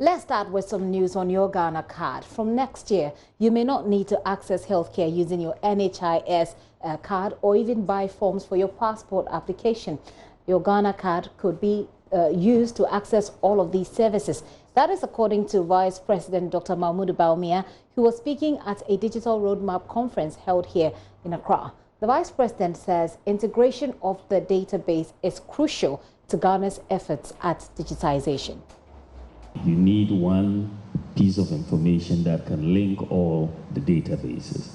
Let's start with some news on your Ghana card. From next year, you may not need to access healthcare using your NHIS card or even buy forms for your passport application. Your Ghana card could be used to access all of these services. That is according to Vice President Dr. Mahmoud Bawumia, who was speaking at a digital roadmap conference held here in Accra. The Vice President says integration of the database is crucial to Ghana's efforts at digitization. You need one piece of information that can link all the databases,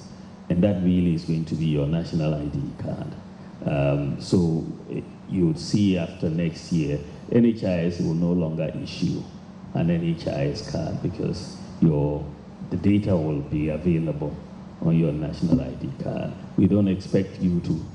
and that really is going to be your national ID card. So you would see after next year, NHIS will no longer issue an NHIS card because the data will be available on your national ID card. We don't expect you to,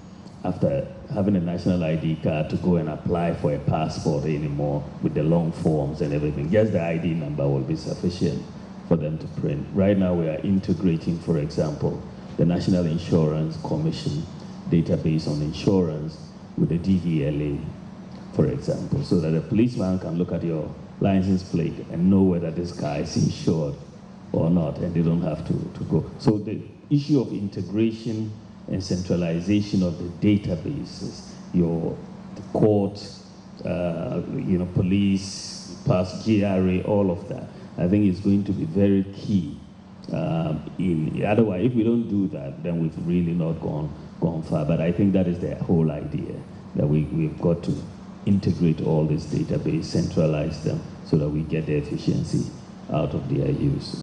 after having a national ID card, to go and apply for a passport anymore with the long forms and everything. Just the ID number will be sufficient for them to print. Right now we are integrating, for example, the National Insurance Commission database on insurance with the DVLA, for example, so that a policeman can look at your license plate and know whether this car is insured or not, and they don't have to go. So the issue of integration and centralization of the databases, the court, police, past GRA, all of that, I think is going to be very key. Otherwise, if we don't do that, then we've really not gone far. But I think that is the whole idea, that we've got to integrate all this database, centralize them, so that we get the efficiency out of their use.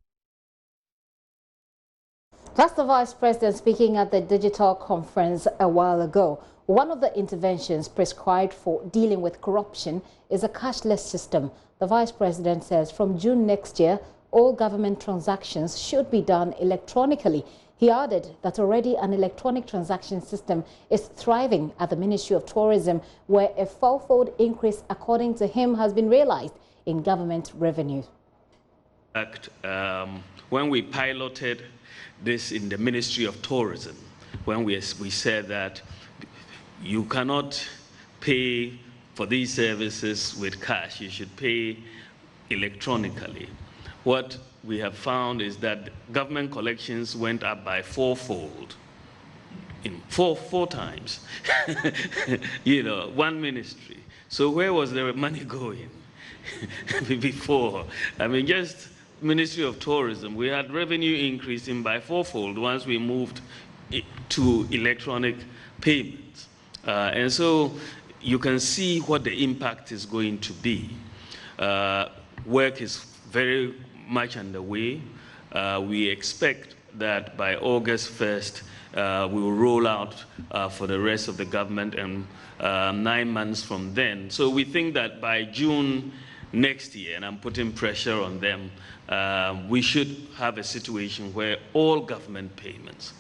That's the Vice President speaking at the digital conference a while ago. One of the interventions prescribed for dealing with corruption is a cashless system. The Vice President says from June next year, all government transactions should be done electronically. He added that already an electronic transaction system is thriving at the Ministry of Tourism, where a fourfold increase, according to him, has been realized in government revenue. When we piloted this in the Ministry of Tourism, when we said that you cannot pay for these services with cash, you should pay electronically. What we have found is that government collections went up by fourfold, in four times, one ministry. So where was the money going before? I mean, just Ministry of Tourism, we had revenue increasing by fourfold once we moved to electronic payments. And so you can see what the impact is going to be. Work is very much underway. We expect that by August 1st, we will roll out for the rest of the government, and 9 months from then. So we think that by June next year, and I'm putting pressure on them, we should have a situation where all government payments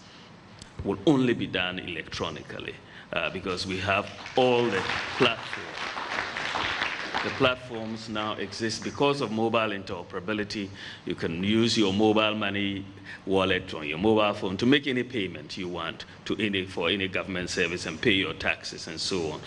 will only be done electronically, because we have all the platforms. The platforms now exist because of mobile interoperability. You can use your mobile money wallet on your mobile phone to make any payment you want for any government service and pay your taxes and so on.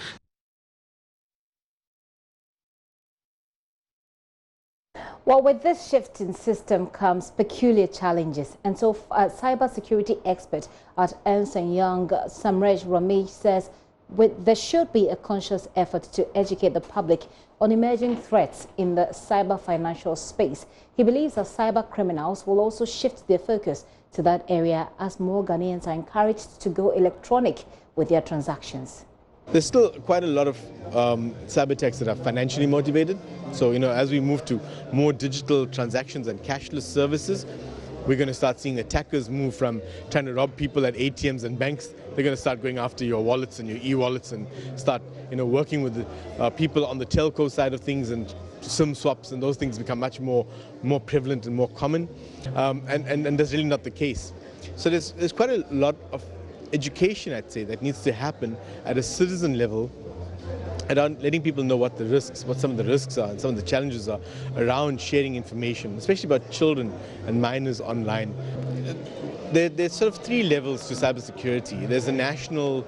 Well, with this shift in system comes peculiar challenges. And so cybersecurity expert at Ernst & Young, Samrej Ramesh, says there should be a conscious effort to educate the public on emerging threats in the cyber financial space. He believes that cyber criminals will also shift their focus to that area as more Ghanaians are encouraged to go electronic with their transactions. There's still quite a lot of cyber attacks that are financially motivated. So, as we move to more digital transactions and cashless services, we're going to start seeing attackers move from trying to rob people at ATMs and banks. They're going to start going after your wallets and your e-wallets and start, working with the, people on the telco side of things, and SIM swaps and those things become much more prevalent and more common. And that's really not the case. So there's quite a lot of education, I'd say, that needs to happen at a citizen level around letting people know what some of the risks are and some of the challenges are around sharing information, especially about children and minors online. There's sort of 3 levels to cybersecurity. There's a national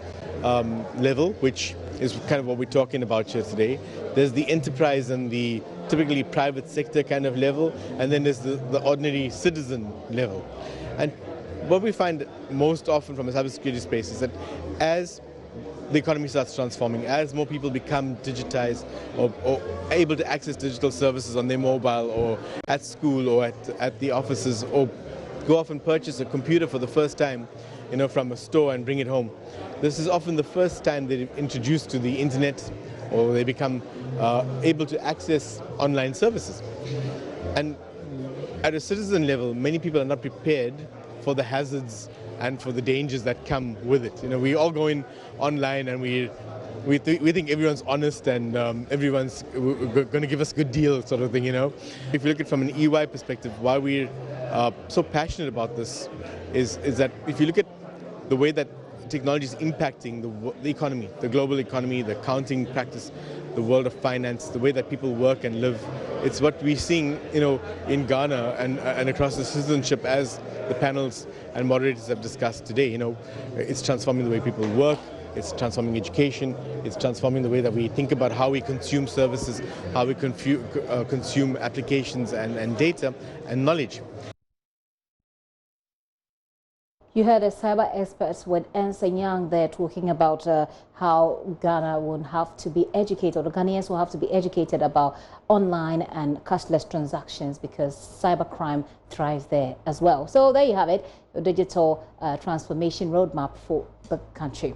level, which is kind of what we're talking about here today. There's the enterprise and the typically private sector kind of level, and then there's the ordinary citizen level. And what we find most often from a cybersecurity space is that as the economy starts transforming, as more people become digitized or able to access digital services on their mobile or at school or at the offices, or go off and purchase a computer for the first time, from a store and bring it home. This is often the first time they're introduced to the internet, or they become able to access online services. And at a citizen level, many people are not prepared for the hazards and for the dangers that come with it. We all go in online and we think everyone's honest and everyone's going to give us good deals, sort of thing. If you look at it from an EY perspective, why we're so passionate about this is that if you look at the way that technology is impacting the economy, the global economy, the accounting practice, the world of finance, the way that people work and live, it's what we're seeing, in Ghana and across the citizenship, as the panels and moderators have discussed today. It's transforming the way people work, it's transforming education, it's transforming the way that we think about how we consume services, how we consume applications and data and knowledge. You heard a cyber experts with Ensign Young there talking about how Ghana will have to be educated, or Ghanaians will have to be educated about online and cashless transactions, because cybercrime thrives there as well. So there you have it, a digital transformation roadmap for the country.